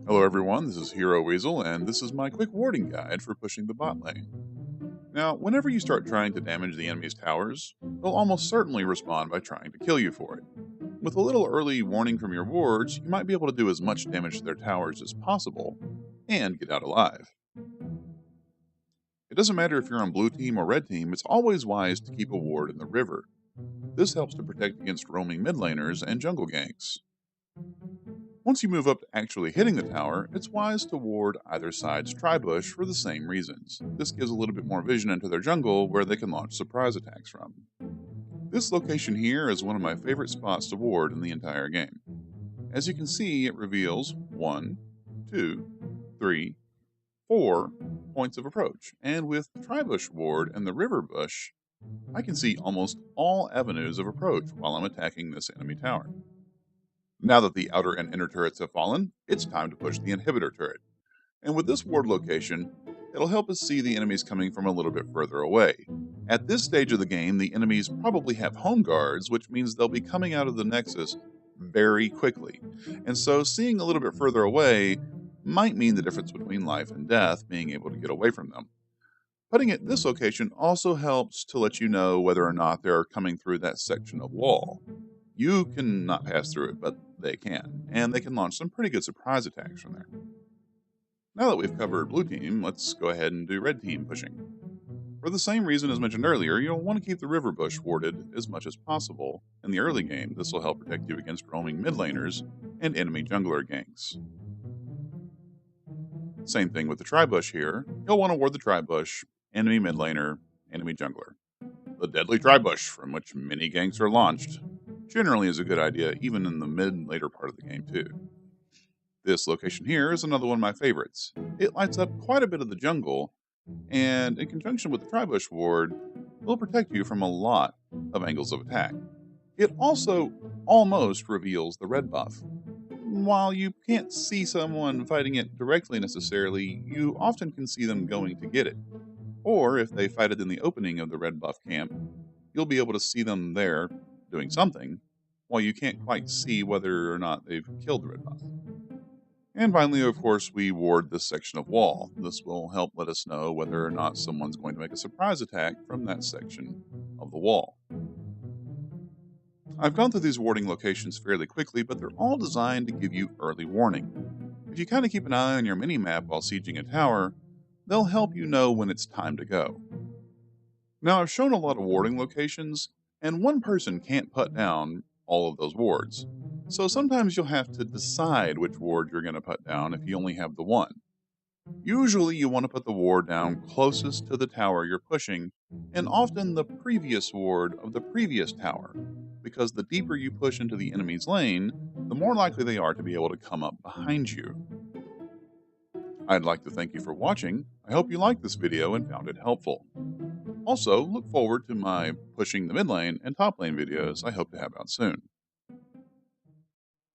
Hello everyone, this is Hero Weasel, and this is my quick warding guide for pushing the bot lane. Now, whenever you start trying to damage the enemy's towers, they'll almost certainly respond by trying to kill you for it. With a little early warning from your wards, you might be able to do as much damage to their towers as possible, and get out alive. It doesn't matter if you're on blue team or red team, it's always wise to keep a ward in the river. This helps to protect against roaming mid laners and jungle ganks. Once you move up to actually hitting the tower, it's wise to ward either side's tri-bush for the same reasons. This gives a little bit more vision into their jungle where they can launch surprise attacks from. This location here is one of my favorite spots to ward in the entire game. As you can see, it reveals 1, 2, 3, 4 points of approach, and with the tri-bush ward and the river bush, I can see almost all avenues of approach while I'm attacking this enemy tower. Now that the outer and inner turrets have fallen, it's time to push the inhibitor turret. And with this ward location, it'll help us see the enemies coming from a little bit further away. At this stage of the game, the enemies probably have home guards, which means they'll be coming out of the nexus very quickly. And so seeing a little bit further away might mean the difference between life and death, being able to get away from them. Putting it this location also helps to let you know whether or not they're coming through that section of wall. You can not pass through it, but they can, and they can launch some pretty good surprise attacks from there. Now that we've covered blue team, let's go ahead and do red team pushing. For the same reason as mentioned earlier, you'll want to keep the river bush warded as much as possible. In the early game, this will help protect you against roaming mid laners and enemy jungler ganks. Same thing with the tri-bush here. You'll want to ward the tri-bush, enemy mid laner, enemy jungler. The deadly tri-bush, from which many ganks are launched, generally is a good idea even in the mid and later part of the game too. This location here is another one of my favorites. It lights up quite a bit of the jungle, and in conjunction with the tri-bush ward, will protect you from a lot of angles of attack. It also almost reveals the red buff. While you can't see someone fighting it directly necessarily, you often can see them going to get it. Or if they fight it in the opening of the red buff camp, you'll be able to see them there doing something, while you can't quite see whether or not they've killed the red buff. And finally, of course, we ward this section of wall. This will help let us know whether or not someone's going to make a surprise attack from that section of the wall. I've gone through these warding locations fairly quickly, but they're all designed to give you early warning. If you kind of keep an eye on your mini-map while sieging a tower, they'll help you know when it's time to go. Now, I've shown a lot of warding locations, and one person can't put down all of those wards. So sometimes you'll have to decide which ward you're going to put down if you only have the one. Usually you want to put the ward down closest to the tower you're pushing, and often the previous ward of the previous tower, because the deeper you push into the enemy's lane, the more likely they are to be able to come up behind you. I'd like to thank you for watching. I hope you liked this video and found it helpful. Also, look forward to my pushing the mid lane and top lane videos I hope to have out soon.